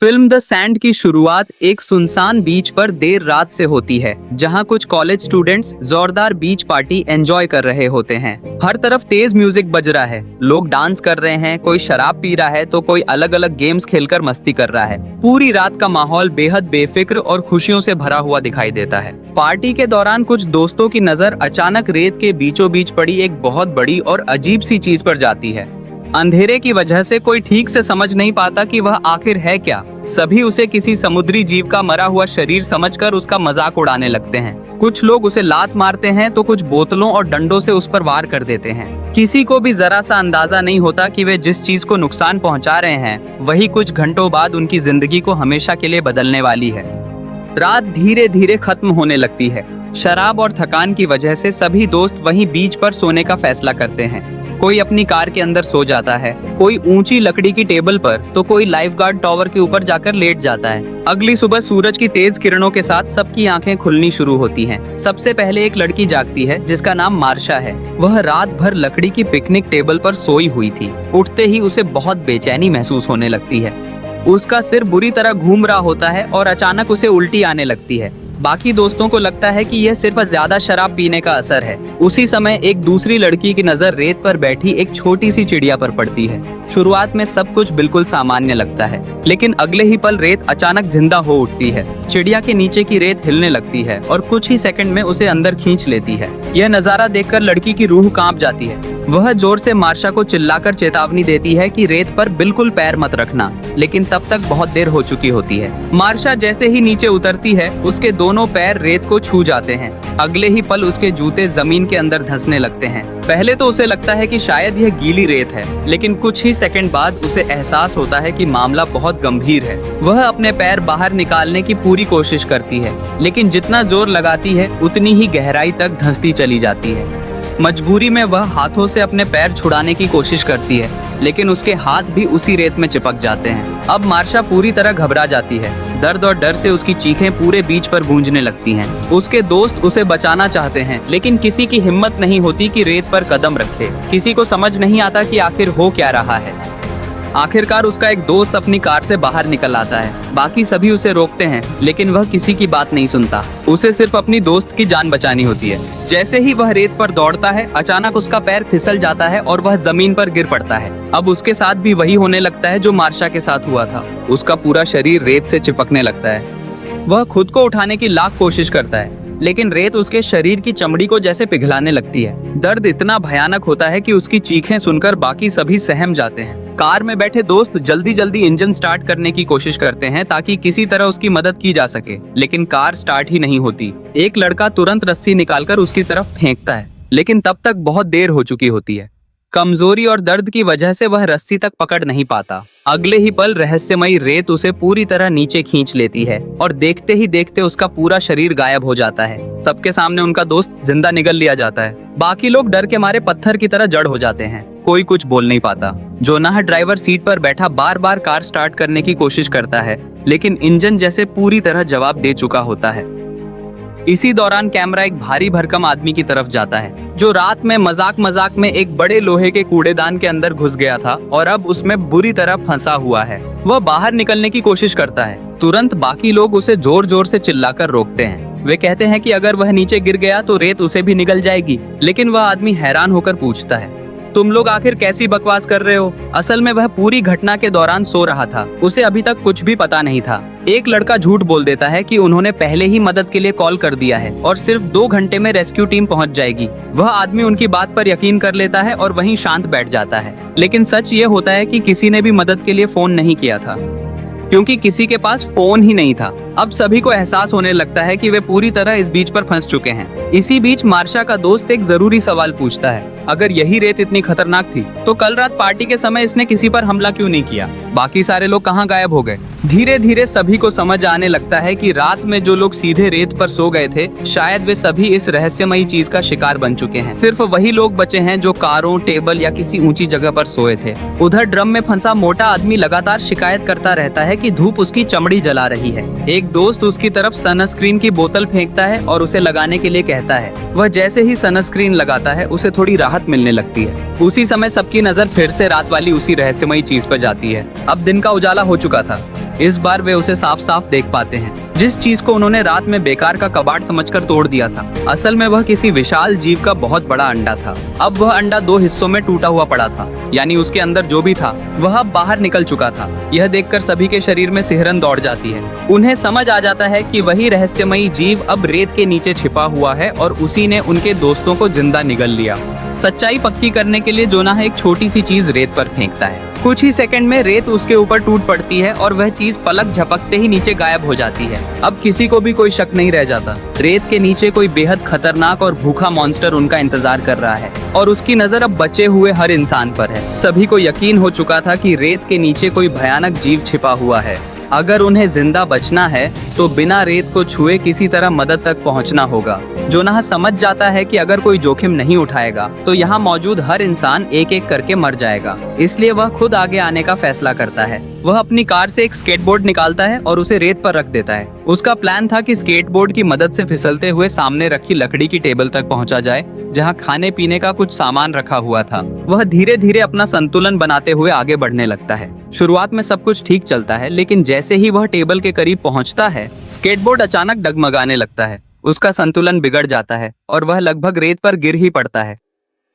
Film the sand की शुरुआत एक सुनसान बीच पर देर रात से होती है, जहां कुछ कॉलेज स्टूडेंट्स जोरदार बीच पार्टी एंजॉय कर रहे होते हैं। हर तरफ तेज म्यूजिक बज रहा है, लोग डांस कर रहे हैं, कोई शराब पी रहा है तो कोई अलग अलग गेम्स खेलकर मस्ती कर रहा है। पूरी रात का माहौल बेहद बेफिक्र और खुशियों से भरा हुआ दिखाई देता है। पार्टी के दौरान कुछ दोस्तों की नजर अचानक रेत के बीचों बीच पड़ी एक बहुत बड़ी और अजीब सी चीज पर जाती है। अंधेरे की वजह से कोई ठीक से समझ नहीं पाता कि वह आखिर है क्या। सभी उसे किसी समुद्री जीव का मरा हुआ शरीर समझकर उसका मजाक उड़ाने लगते हैं। कुछ लोग उसे लात मारते हैं तो कुछ बोतलों और डंडों से उस पर वार कर देते हैं। किसी को भी जरा सा अंदाजा नहीं होता कि वे जिस चीज को नुकसान पहुंचा रहे हैं वही कुछ घंटों बाद उनकी जिंदगी को हमेशा के लिए बदलने वाली है। रात धीरे धीरे खत्म होने लगती है। शराब और थकान की वजह से सभी दोस्त वहीं बीच पर सोने का फैसला करते हैं। कोई अपनी कार के अंदर सो जाता है, कोई ऊंची लकड़ी की टेबल पर तो कोई लाइफगार्ड टावर के ऊपर जाकर लेट जाता है। अगली सुबह सूरज की तेज किरणों के साथ सबकी आंखें खुलनी शुरू होती हैं। सबसे पहले एक लड़की जागती है जिसका नाम मार्शा है। वह रात भर लकड़ी की पिकनिक टेबल पर सोई हुई थी। उठते ही उसे बहुत बेचैनी महसूस होने लगती है। उसका सिर बुरी तरह घूम रहा होता है और अचानक उसे उल्टी आने लगती है। बाकी दोस्तों को लगता है कि यह सिर्फ ज्यादा शराब पीने का असर है। उसी समय एक दूसरी लड़की की नजर रेत पर बैठी एक छोटी सी चिड़िया पर पड़ती है। शुरुआत में सब कुछ बिल्कुल सामान्य लगता है, लेकिन अगले ही पल रेत अचानक जिंदा हो उठती है। चिड़िया के नीचे की रेत हिलने लगती है और कुछ ही सेकंड में उसे अंदर खींच लेती है। यह नजारा देखकर लड़की की रूह कांप जाती है। वह जोर से मार्शा को चिल्लाकर चेतावनी देती है कि रेत पर बिल्कुल पैर मत रखना, लेकिन तब तक बहुत देर हो चुकी होती है। मार्शा जैसे ही नीचे उतरती है, उसके दोनों पैर रेत को छू जाते हैं। अगले ही पल उसके जूते जमीन के अंदर धंसने लगते हैं। पहले तो उसे लगता है कि शायद यह गीली रेत है, लेकिन कुछ ही सेकंड बाद उसे एहसास होता है कि मामला बहुत गंभीर है। वह अपने पैर बाहर निकालने की पूरी कोशिश करती है, लेकिन जितना जोर लगाती है उतनी ही गहराई तक धंसती चली जाती है। मजबूरी में वह हाथों से अपने पैर छुड़ाने की कोशिश करती है, लेकिन उसके हाथ भी उसी रेत में चिपक जाते हैं। अब मार्शा पूरी तरह घबरा जाती है। दर्द और डर से उसकी चीखें पूरे बीच पर गूंजने लगती हैं। उसके दोस्त उसे बचाना चाहते हैं, लेकिन किसी की हिम्मत नहीं होती कि रेत पर कदम रखे। किसी को समझ नहीं आता कि आखिर हो क्या रहा है। आखिरकार उसका एक दोस्त अपनी कार से बाहर निकल आता है। बाकी सभी उसे रोकते हैं, लेकिन वह किसी की बात नहीं सुनता। उसे सिर्फ अपनी दोस्त की जान बचानी होती है। जैसे ही वह रेत पर दौड़ता है, अचानक उसका पैर फिसल जाता है और वह जमीन पर गिर पड़ता है। अब उसके साथ भी वही होने लगता है जो मार्शा के साथ हुआ था। उसका पूरा शरीर रेत से चिपकने लगता है। वह खुद को उठाने की लाख कोशिश करता है, लेकिन रेत उसके शरीर की चमड़ी को जैसे पिघलाने लगती है। दर्द इतना भयानक होता है कि उसकी चीखें सुनकर बाकी सभी सहम जाते हैं। कार में बैठे दोस्त जल्दी जल्दी इंजन स्टार्ट करने की कोशिश करते हैं ताकि किसी तरह उसकी मदद की जा सके, लेकिन कार स्टार्ट ही नहीं होती। एक लड़का तुरंत रस्सी निकालकर उसकी तरफ फेंकता है, लेकिन तब तक बहुत देर हो चुकी होती है। कमजोरी और दर्द की वजह से वह रस्सी तक पकड़ नहीं पाता। अगले ही पल रहस्यमयी रेत उसे पूरी तरह नीचे खींच लेती है और देखते ही देखते उसका पूरा शरीर गायब हो जाता है। सबके सामने उनका दोस्त जिंदा निगल लिया जाता है। बाकी लोग डर के मारे पत्थर की तरह जड़ हो जाते हैं। कोई कुछ बोल नहीं पाता। जोनाह ड्राइवर सीट पर बैठा बार बार कार स्टार्ट करने की कोशिश करता है, लेकिन इंजन जैसे पूरी तरह जवाब दे चुका होता है। इसी दौरान कैमरा एक भारी भरकम आदमी की तरफ जाता है, जो रात में मजाक में एक बड़े लोहे के कूड़ेदान के अंदर घुस गया था और अब उसमें बुरी तरह फंसा हुआ है। वह बाहर निकलने की कोशिश करता है। तुरंत बाकी लोग उसे जोर जोर से चिल्लाकर रोकते हैं। वे कहते हैं कि अगर वह नीचे गिर गया तो रेत उसे भी निगल जाएगी, लेकिन वह आदमी हैरान होकर पूछता है, तुम लोग आखिर कैसी बकवास कर रहे हो? असल में वह पूरी घटना के दौरान सो रहा था। उसे अभी तक कुछ भी पता नहीं था। एक लड़का झूठ बोल देता है कि उन्होंने पहले ही मदद के लिए कॉल कर दिया है और सिर्फ 2 घंटे में रेस्क्यू टीम पहुंच जाएगी। वह आदमी उनकी बात पर यकीन कर लेता है और वहीं शांत बैठ जाता है। लेकिन सच ये होता है कि किसी ने भी मदद के लिए फोन नहीं किया था, क्योंकि किसी के पास फोन ही नहीं था। अब सभी को एहसास होने लगता है कि वे पूरी तरह इस बीच पर फंस चुके हैं। इसी बीच मार्शा का दोस्त एक जरूरी सवाल पूछता है, अगर यही रेत इतनी खतरनाक थी तो कल रात पार्टी के समय इसने किसी पर हमला क्यों नहीं किया? बाकी सारे लोग कहाँ गायब हो गए? धीरे धीरे सभी को समझ आने लगता है कि रात में जो लोग सीधे रेत पर सो गए थे, शायद वे सभी इस रहस्यमयी चीज का शिकार बन चुके हैं। सिर्फ वही लोग बचे हैं जो कारों, टेबल या किसी ऊंची जगह पर सोए थे। उधर ड्रम में फंसा मोटा आदमी लगातार शिकायत करता रहता है कि धूप उसकी चमड़ी जला रही है। एक दोस्त उसकी तरफ सनस्क्रीन की बोतल फेंकता है और उसे लगाने के लिए कहता है। वह जैसे ही सनस्क्रीन लगाता है, उसे थोड़ी राहत मिलने लगती है। उसी समय सबकी नजर फिर से रात वाली उसी रहस्यमयी चीज पर जाती है। अब दिन का उजाला हो चुका था। इस बार वे उसे साफ साफ देख पाते हैं। जिस चीज को उन्होंने रात में बेकार का कबाड़ समझकर तोड़ दिया था, असल में वह किसी विशाल जीव का बहुत बड़ा अंडा था। अब वह अंडा 2 हिस्सों में टूटा हुआ पड़ा था, यानी उसके अंदर जो भी था वह अब बाहर निकल चुका था। यह देखकर सभी के शरीर में सिहरन दौड़ जाती है। उन्हें समझ आ जाता है कि वही रहस्यमयी जीव अब रेत के नीचे छिपा हुआ है और उसी ने उनके दोस्तों को जिंदा निगल लिया। सच्चाई पक्की करने के लिए जोनाह एक छोटी सी चीज रेत पर फेंकता है। कुछ ही सेकंड में रेत उसके ऊपर टूट पड़ती है और वह चीज पलक झपकते ही नीचे गायब हो जाती है। अब किसी को भी कोई शक नहीं रह जाता। रेत के नीचे कोई बेहद खतरनाक और भूखा मॉन्स्टर उनका इंतजार कर रहा है और उसकी नजर अब बचे हुए हर इंसान पर है। सभी को यकीन हो चुका था कि रेत के नीचे कोई भयानक जीव छिपा हुआ है। अगर उन्हें जिंदा बचना है तो बिना रेत को छुए किसी तरह मदद तक पहुंचना होगा। जोनाह समझ जाता है कि अगर कोई जोखिम नहीं उठाएगा तो यहाँ मौजूद हर इंसान एक एक करके मर जाएगा। इसलिए वह खुद आगे आने का फैसला करता है। वह अपनी कार से एक स्केटबोर्ड निकालता है और उसे रेत पर रख देता है। उसका प्लान था कि स्केटबोर्ड की मदद से फिसलते हुए सामने रखी लकड़ी की टेबल तक पहुंचा जाए, जहां खाने पीने का कुछ सामान रखा हुआ था। वह धीरे धीरे अपना संतुलन बनाते हुए आगे बढ़ने लगता है। शुरुआत में सब कुछ ठीक चलता है, लेकिन जैसे ही वह टेबल के करीब पहुंचता है, स्केटबोर्ड अचानक डगमगाने लगता है। उसका संतुलन बिगड़ जाता है और वह लगभग रेत पर गिर ही पड़ता है।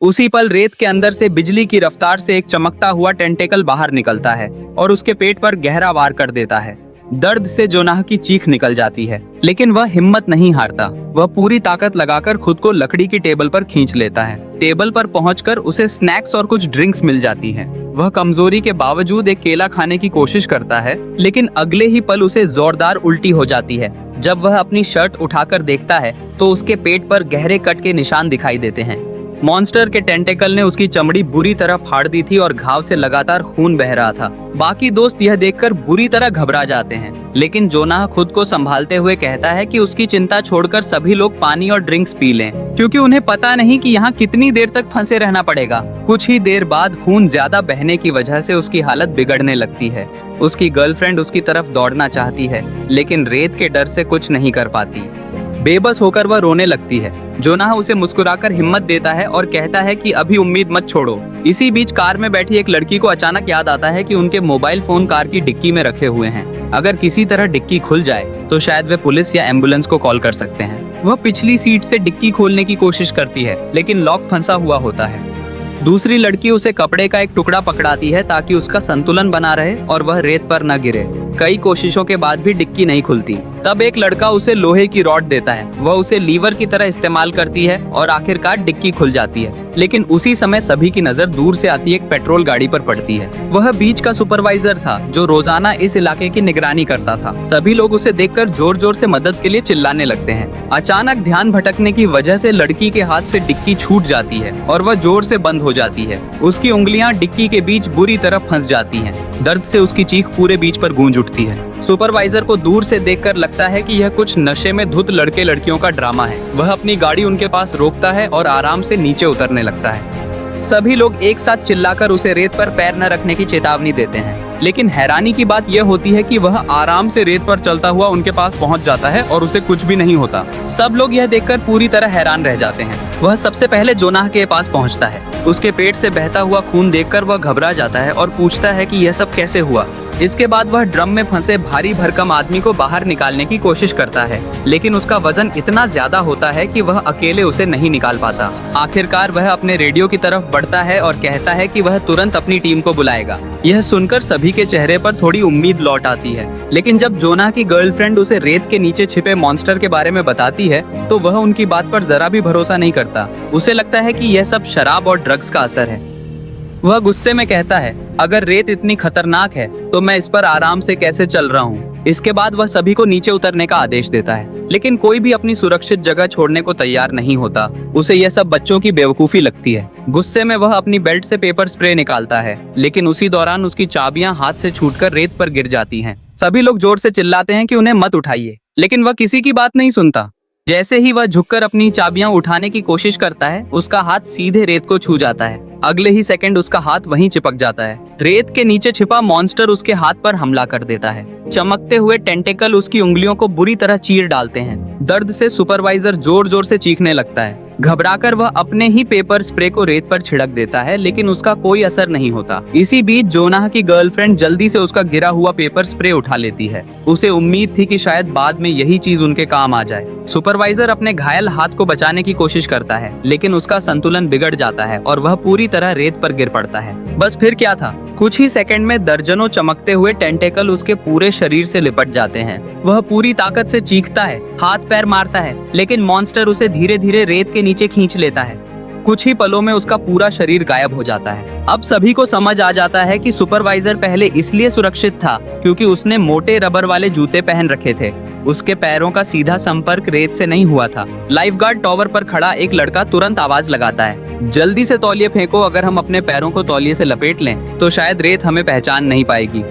उसी पल रेत के अंदर से बिजली की रफ्तार से एक चमकता हुआ टेंटेकल बाहर निकलता है और उसके पेट पर गहरा वार कर देता है। दर्द से जोनाह की चीख निकल जाती है, लेकिन वह हिम्मत नहीं हारता। वह पूरी ताकत लगाकर खुद को लकड़ी की टेबल पर खींच लेता है। टेबल पर पहुंचकर उसे स्नैक्स और कुछ ड्रिंक्स मिल जाती हैं। वह कमजोरी के बावजूद एक केला खाने की कोशिश करता है, लेकिन अगले ही पल उसे जोरदार उल्टी हो जाती है। जब वह अपनी शर्ट उठाकर देखता है तो उसके पेट पर गहरे कट के निशान दिखाई देते हैं। मॉन्स्टर के टेंटेकल ने उसकी चमड़ी बुरी तरह फाड़ दी थी और घाव से लगातार खून बह रहा था। बाकी दोस्त यह देखकर बुरी तरह घबरा जाते हैं, लेकिन जोनाह खुद को संभालते हुए कहता है कि उसकी चिंता छोड़कर सभी लोग पानी और ड्रिंक्स पी लें, क्योंकि उन्हें पता नहीं कि यहाँ कितनी देर तक फंसे रहना पड़ेगा। कुछ ही देर बाद खून ज्यादा बहने की वजह से उसकी हालत बिगड़ने लगती है। उसकी गर्लफ्रेंड उसकी तरफ दौड़ना चाहती है, लेकिन रेत के डर से कुछ नहीं कर पाती। बेबस होकर वह रोने लगती है। जोनाह उसे मुस्कुराकर हिम्मत देता है और कहता है कि अभी उम्मीद मत छोड़ो। इसी बीच कार में बैठी एक लड़की को अचानक याद आता है कि उनके मोबाइल फोन कार की डिक्की में रखे हुए हैं। अगर किसी तरह डिक्की खुल जाए तो शायद वे पुलिस या एम्बुलेंस को कॉल कर सकते हैं। वह पिछली सीट से डिक्की खोलने की कोशिश करती है, लेकिन लॉक फंसा हुआ होता है। दूसरी लड़की उसे कपड़े का एक टुकड़ा पकड़ाती है ताकि उसका संतुलन बना रहे और वह रेत पर न गिरे। कई कोशिशों के बाद भी डिक्की नहीं खुलती। तब एक लड़का उसे लोहे की रॉड देता है। वह उसे लीवर की तरह इस्तेमाल करती है और आखिरकार डिक्की खुल जाती है। लेकिन उसी समय सभी की नजर दूर से आती एक पेट्रोल गाड़ी पर पड़ती है। वह बीच का सुपरवाइजर था जो रोजाना इस इलाके की निगरानी करता था। सभी लोग उसे देखकर जोर जोर से मदद के लिए चिल्लाने लगते हैं। अचानक ध्यान भटकने की वजह से लड़की के हाथ से डिक्की छूट जाती है और वह जोर से बंद हो जाती है। उसकी उंगलियां डिक्की के बीच बुरी तरह फंस जाती हैं। दर्द से उसकी चीख पूरे बीच पर गूंज उठती है। सुपरवाइजर को दूर से देखकर लगता है कि यह कुछ नशे में धुत लड़के लड़कियों का ड्रामा है। वह अपनी गाड़ी उनके पास रोकता है और आराम से नीचे उतरने लगता है। सभी लोग एक साथ चिल्लाकर उसे रेत पर पैर न रखने की चेतावनी देते हैं, लेकिन हैरानी की बात यह होती है कि वह आराम से रेत पर चलता हुआ उनके पास पहुंच जाता है और उसे कुछ भी नहीं होता। सब लोग यह देखकर पूरी तरह हैरान रह जाते हैं। वह सबसे पहले जोनाह के पास पहुंचता है। उसके पेट से बहता हुआ खून देखकर वह घबरा जाता है और पूछता है कि यह सब कैसे हुआ। इसके बाद वह ड्रम में फंसे भारी भरकम आदमी को बाहर निकालने की कोशिश करता है, लेकिन उसका वजन इतना ज्यादा होता है कि वह अकेले उसे नहीं निकाल पाता। आखिरकार वह अपने रेडियो की तरफ बढ़ता है और कहता है कि वह तुरंत अपनी टीम को बुलाएगा। यह सुनकर सभी के चेहरे पर थोड़ी उम्मीद लौट आती है, लेकिन जब जोनाह की गर्लफ्रेंड उसे रेत के नीचे छिपे मॉन्स्टर के बारे में बताती है तो वह उनकी बात पर जरा भी भरोसा नहीं करता। उसे लगता है कि यह सब शराब और ड्रग्स का असर है। वह गुस्से में कहता है, अगर रेत इतनी खतरनाक है तो मैं इस पर आराम से कैसे चल रहा हूँ। इसके बाद वह सभी को नीचे उतरने का आदेश देता है, लेकिन कोई भी अपनी सुरक्षित जगह छोड़ने को तैयार नहीं होता। उसे यह सब बच्चों की बेवकूफी लगती है। गुस्से में वह अपनी बेल्ट से पेपर स्प्रे निकालता है, लेकिन उसी दौरान उसकी चाबियां हाथ से छूटकर रेत पर गिर जाती हैं। सभी लोग जोर से चिल्लाते हैं कि उन्हें मत उठाइए, लेकिन वह किसी की बात नहीं सुनता। जैसे ही वह झुककर अपनी चाबियां उठाने की कोशिश करता है, उसका हाथ सीधे रेत को छू जाता है। अगले ही सेकंड उसका हाथ वहीं चिपक जाता है। रेत के नीचे छिपा मॉन्स्टर उसके हाथ पर हमला कर देता है। चमकते हुए टेंटेकल उसकी उंगलियों को बुरी तरह चीर डालते हैं। दर्द से सुपरवाइजर जोर जोर से चीखने लगता है। घबराकर वह अपने ही पेपर स्प्रे को रेत पर छिड़क देता है, लेकिन उसका कोई असर नहीं होता। इसी बीच जोनाह की गर्लफ्रेंड जल्दी से उसका गिरा हुआ पेपर स्प्रे उठा लेती है। उसे उम्मीद थी कि शायद बाद में यही चीज उनके काम आ जाए। सुपरवाइजर अपने घायल हाथ को बचाने की कोशिश करता है, लेकिन उसका संतुलन बिगड़ जाता है और वह पूरी तरह रेत पर गिर पड़ता है। बस फिर क्या था, कुछ ही सेकंड में दर्जनों चमकते हुए टेंटेकल उसके पूरे शरीर से लिपट जाते हैं। वह पूरी ताकत से चीखता है, हाथ पैर मारता है, लेकिन मॉन्स्टर उसे धीरे धीरे रेत के नीचे खींच लेता है। कुछ ही पलों में उसका पूरा शरीर गायब हो जाता है। अब सभी को समझ आ जाता है कि सुपरवाइजर पहले इसलिए सुरक्षित था क्योंकि उसने मोटे रबर वाले जूते पहन रखे थे। उसके पैरों का सीधा संपर्क रेत से नहीं हुआ था। लाइफगार्ड टॉवर पर खड़ा एक लड़का तुरंत आवाज लगाता है, जल्दी से तौलिए फेंको, अगर हम अपने पैरों को तौलिए से लपेट लें तो शायद रेत हमें पहचान नहीं पाएगी।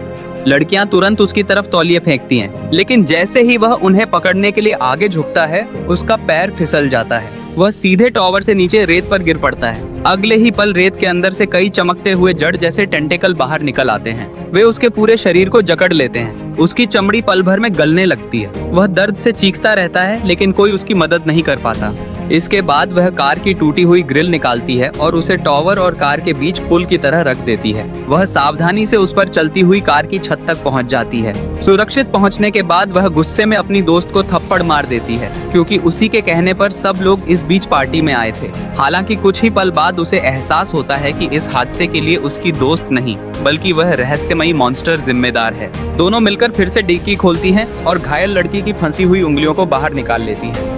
लड़कियां तुरंत उसकी तरफ तौलिए फेंकती हैं, लेकिन जैसे ही वह उन्हें पकड़ने के लिए आगे झुकता है, उसका पैर फिसल जाता है। वह सीधे टॉवर से नीचे रेत पर गिर पड़ता है। अगले ही पल रेत के अंदर से कई चमकते हुए जड़ जैसे टेंटेकल बाहर निकल आते हैं। वे उसके पूरे शरीर को जकड़ लेते हैं। उसकी चमड़ी पल भर में गलने लगती है। वह दर्द से चीखता रहता है, लेकिन कोई उसकी मदद नहीं कर पाता। इसके बाद वह कार की टूटी हुई ग्रिल निकालती है और उसे टॉवर और कार के बीच पुल की तरह रख देती है। वह सावधानी से उस पर चलती हुई कार की छत तक पहुंच जाती है। सुरक्षित पहुंचने के बाद वह गुस्से में अपनी दोस्त को थप्पड़ मार देती है, क्योंकि उसी के कहने पर सब लोग इस बीच पार्टी में आए थे। हालांकि कुछ ही पल बाद उसे एहसास होता है कि इस हादसे के लिए उसकी दोस्त नहीं, बल्कि वह रहस्यमयी मॉन्स्टर जिम्मेदार है। दोनों मिलकर फिर से डिक्की खोलती हैं और घायल लड़की की फंसी हुई उंगलियों को बाहर निकाल लेती हैं।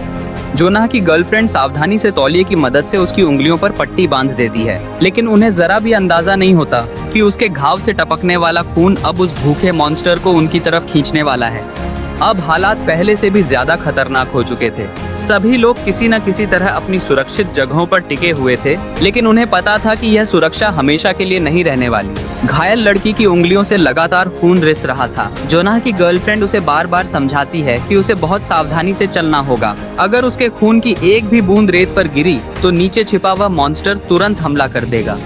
जोनाह की गर्लफ्रेंड सावधानी से तौलिए की मदद से उसकी उंगलियों पर पट्टी बांध देती है, लेकिन उन्हें जरा भी अंदाजा नहीं होता कि उसके घाव से टपकने वाला खून अब उस भूखे मॉन्स्टर को उनकी तरफ खींचने वाला है। अब हालात पहले से भी ज्यादा खतरनाक हो चुके थे। सभी लोग किसी न किसी तरह अपनी सुरक्षित जगहों पर टिके हुए थे, लेकिन उन्हें पता था कि यह सुरक्षा हमेशा के लिए नहीं रहने वाली। घायल लड़की की उंगलियों से लगातार खून रिस रहा था। जोनाह की गर्लफ्रेंड उसे बार बार समझाती है कि उसे बहुत सावधानी से चलना होगा। अगर उसके खून की एक भी बूंद रेत पर गिरी तो नीचे छिपा हुआ मॉन्स्टर तुरंत हमला कर देगा।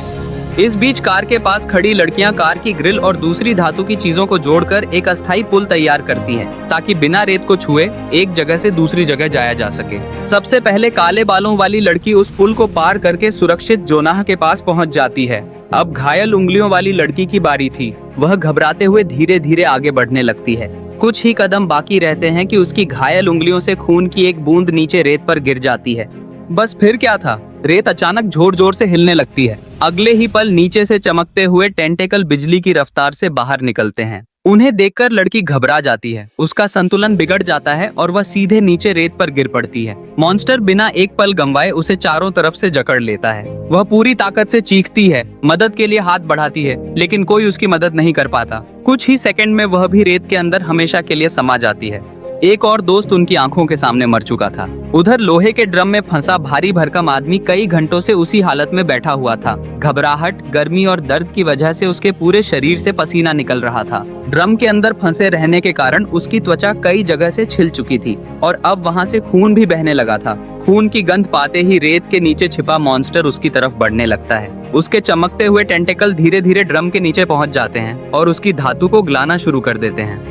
इस बीच कार के पास खड़ी लड़कियां कार की ग्रिल और दूसरी धातु की चीजों को जोड़कर एक अस्थायी पुल तैयार करती हैं, ताकि बिना रेत को छुए एक जगह से दूसरी जगह जाया जा सके। सबसे पहले काले बालों वाली लड़की उस पुल को पार करके सुरक्षित जोनाह के पास पहुंच जाती है। अब घायल उंगलियों वाली लड़की की बारी थी। वह घबराते हुए धीरे धीरे आगे बढ़ने लगती है। कुछ ही कदम बाकी रहते हैं कि उसकी घायल उंगलियों से खून की एक बूंद नीचे रेत पर गिर जाती है। बस फिर क्या था, रेत अचानक जोर जोर से हिलने लगती है। अगले ही पल नीचे से चमकते हुए टेंटेकल बिजली की रफ्तार से बाहर निकलते हैं। उन्हें देखकर लड़की घबरा जाती है। उसका संतुलन बिगड़ जाता है और वह सीधे नीचे रेत पर गिर पड़ती है। मॉन्स्टर बिना एक पल गंवाए उसे चारों तरफ से जकड़ लेता है। वह पूरी ताकत से चीखती है, मदद के लिए हाथ बढ़ाती है, लेकिन कोई उसकी मदद नहीं कर पाता। कुछ ही सेकंड में वह भी रेत के अंदर हमेशा के लिए समा जाती है। एक और दोस्त उनकी आंखों के सामने मर चुका था। उधर लोहे के ड्रम में फंसा भारी भरकम आदमी कई घंटों से उसी हालत में बैठा हुआ था। घबराहट, गर्मी और दर्द की वजह से उसके पूरे शरीर से पसीना निकल रहा था। ड्रम के अंदर फंसे रहने के कारण उसकी त्वचा कई जगह से छिल चुकी थी और अब वहां से खून भी बहने लगा था। खून की गंध पाते ही रेत के नीचे छिपा मॉन्स्टर उसकी तरफ बढ़ने लगता है। उसके चमकते हुए टेंटेकल धीरे धीरे ड्रम के नीचे पहुंच जाते हैं और उसकी धातु को गलाना शुरू कर देते हैं।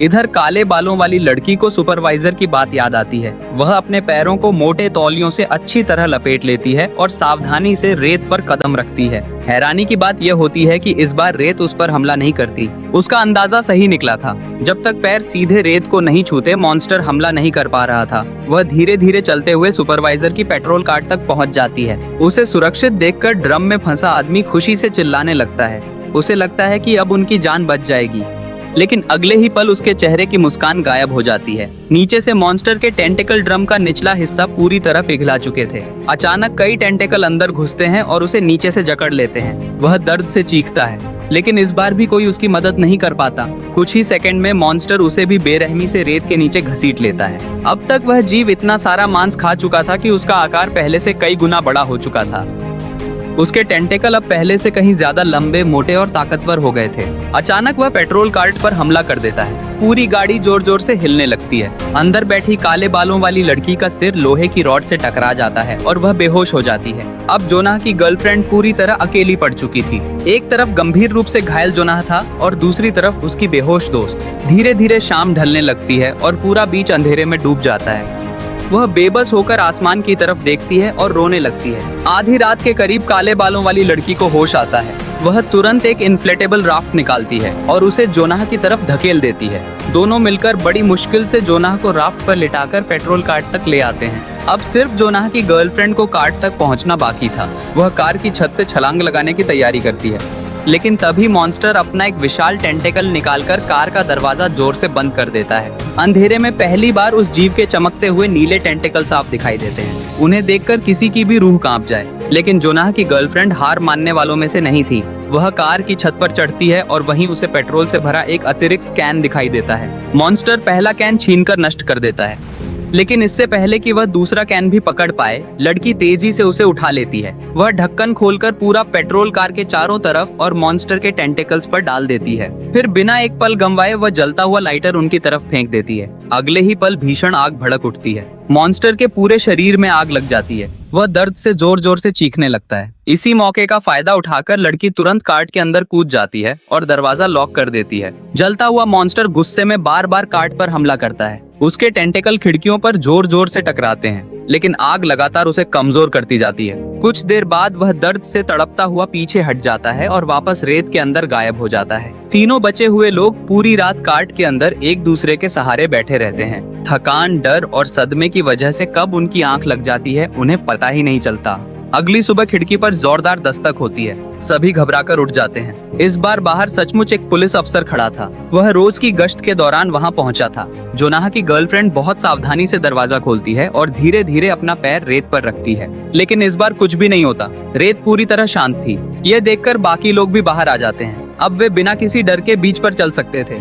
इधर काले बालों वाली लड़की को सुपरवाइजर की बात याद आती है। वह अपने पैरों को मोटे तौलियों से अच्छी तरह लपेट लेती है और सावधानी से रेत पर कदम रखती है। हैरानी की बात यह होती है कि इस बार रेत उस पर हमला नहीं करती। उसका अंदाजा सही निकला था। जब तक पैर सीधे रेत को नहीं छूते, मॉन्स्टर हमला नहीं कर पा रहा था। वह धीरे धीरे चलते हुए सुपरवाइजर की पेट्रोल कार्ट तक पहुंच जाती है। उसे सुरक्षित देखकर ड्रम में फंसा आदमी खुशी से चिल्लाने लगता है। उसे लगता है कि अब उनकी जान बच जाएगी, लेकिन अगले ही पल उसके चेहरे की मुस्कान गायब हो जाती है। नीचे से मॉन्स्टर के टेंटेकल ड्रम का निचला हिस्सा पूरी तरह पिघला चुके थे। अचानक कई टेंटेकल अंदर घुसते हैं और उसे नीचे से जकड़ लेते हैं। वह दर्द से चीखता है, लेकिन इस बार भी कोई उसकी मदद नहीं कर पाता। कुछ ही सेकंड में मॉन्स्टर उसे भी बेरहमी से रेत के नीचे घसीट लेता है। अब तक वह जीव इतना सारा मांस खा चुका था कि उसका आकार पहले से कई गुना बड़ा हो चुका था। उसके टेंटेकल अब पहले से कहीं ज्यादा लंबे, मोटे और ताकतवर हो गए थे। अचानक वह पेट्रोल कार्ट पर हमला कर देता है। पूरी गाड़ी जोर जोर से हिलने लगती है। अंदर बैठी काले बालों वाली लड़की का सिर लोहे की रॉड से टकरा जाता है और वह बेहोश हो जाती है। अब जोनाह की गर्लफ्रेंड पूरी तरह अकेली पड़ चुकी थी। एक तरफ गंभीर रूप से घायल जोनाह था और दूसरी तरफ उसकी बेहोश दोस्त। धीरे धीरे शाम ढलने लगती है और पूरा बीच अंधेरे में डूब जाता है। वह बेबस होकर आसमान की तरफ देखती है और रोने लगती है। आधी रात के करीब काले बालों वाली लड़की को होश आता है। वह तुरंत एक इन्फ्लेटेबल राफ्ट निकालती है और उसे जोनाह की तरफ धकेल देती है। दोनों मिलकर बड़ी मुश्किल से जोनाह को राफ्ट पर लिटाकर पेट्रोल कार्ट तक ले आते हैं। अब सिर्फ जोनाह की गर्लफ्रेंड को कार्ट तक पहुंचना बाकी था। वह कार की छत से छलांग लगाने की तैयारी करती है, लेकिन तभी मॉन्स्टर अपना एक विशाल टेंटेकल निकालकर कार का दरवाजा जोर से बंद कर देता है। अंधेरे में पहली बार उस जीव के चमकते हुए नीले टेंटेकल साफ दिखाई देते हैं। उन्हें देखकर किसी की भी रूह कांप जाए, लेकिन जोनाह की गर्लफ्रेंड हार मानने वालों में से नहीं थी। वह कार की छत पर चढ़ती है और वहीं उसे पेट्रोल से भरा एक अतिरिक्त कैन दिखाई देता है। मॉन्स्टर पहला कैन छीनकर नष्ट कर देता है, लेकिन इससे पहले कि वह दूसरा कैन भी पकड़ पाए, लड़की तेजी से उसे उठा लेती है। वह ढक्कन खोलकर पूरा पेट्रोल कार के चारों तरफ और मॉन्स्टर के टेंटेकल्स पर डाल देती है। फिर बिना एक पल गंवाए वह जलता हुआ लाइटर उनकी तरफ फेंक देती है। अगले ही पल भीषण आग भड़क उठती है। मॉन्स्टर के पूरे शरीर में आग लग जाती है। वह दर्द से जोर जोर से चीखने लगता है। इसी मौके का फायदा उठाकर लड़की तुरंत कार्ट के अंदर कूद जाती है और दरवाजा लॉक कर देती है। जलता हुआ मॉन्स्टर गुस्से में बार बार कार्ट पर हमला करता है। उसके टेंटेकल खिड़कियों पर जोर जोर से टकराते हैं, लेकिन आग लगातार उसे कमजोर करती जाती है। कुछ देर बाद वह दर्द से तड़पता हुआ पीछे हट जाता है और वापस रेत के अंदर गायब हो जाता है। तीनों बचे हुए लोग पूरी रात कार्ट के अंदर एक दूसरे के सहारे बैठे रहते हैं। थकान, डर और सदमे की वजह से कब उनकी आंख लग जाती है उन्हें पता ही नहीं चलता। अगली सुबह खिड़की पर जोरदार दस्तक होती है। सभी घबराकर उठ जाते हैं। इस बार बाहर सचमुच एक पुलिस अफसर खड़ा था। वह रोज की गश्त के दौरान वहां पहुंचा था। जोनाह की गर्लफ्रेंड बहुत सावधानी से दरवाजा खोलती है और धीरे धीरे अपना पैर रेत पर रखती है, लेकिन इस बार कुछ भी नहीं होता। रेत पूरी तरह शांत थी। यह देखकर बाकी लोग भी बाहर आ जाते हैं। अब वे बिना किसी डर के बीच पर चल सकते थे।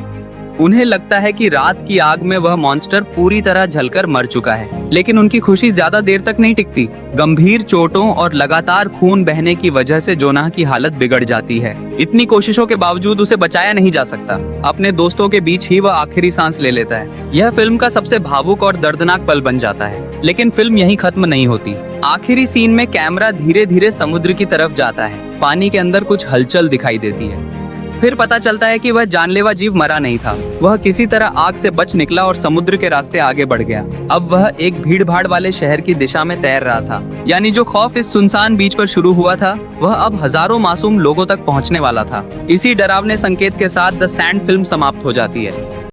उन्हें लगता है कि रात की आग में वह मॉन्स्टर पूरी तरह जलकर मर चुका है, लेकिन उनकी खुशी ज्यादा देर तक नहीं टिकती। गंभीर चोटों और लगातार खून बहने की वजह से जोनाह की हालत बिगड़ जाती है। इतनी कोशिशों के बावजूद उसे बचाया नहीं जा सकता। अपने दोस्तों के बीच ही वह आखिरी सांस ले लेता है। यह फिल्म का सबसे भावुक और दर्दनाक पल बन जाता है, लेकिन फिल्म यहीं खत्म नहीं होती। आखिरी सीन में कैमरा धीरे धीरे समुद्र की तरफ जाता है। पानी के अंदर कुछ हलचल दिखाई देती है। फिर पता चलता है कि वह जानलेवा जीव मरा नहीं था। वह किसी तरह आग से बच निकला और समुद्र के रास्ते आगे बढ़ गया। अब वह एक भीड़ भाड़ वाले शहर की दिशा में तैर रहा था। यानी जो खौफ इस सुनसान बीच पर शुरू हुआ था, वह अब हजारों मासूम लोगों तक पहुंचने वाला था। इसी डरावने संकेत के साथ द सैंड फिल्म समाप्त हो जाती है।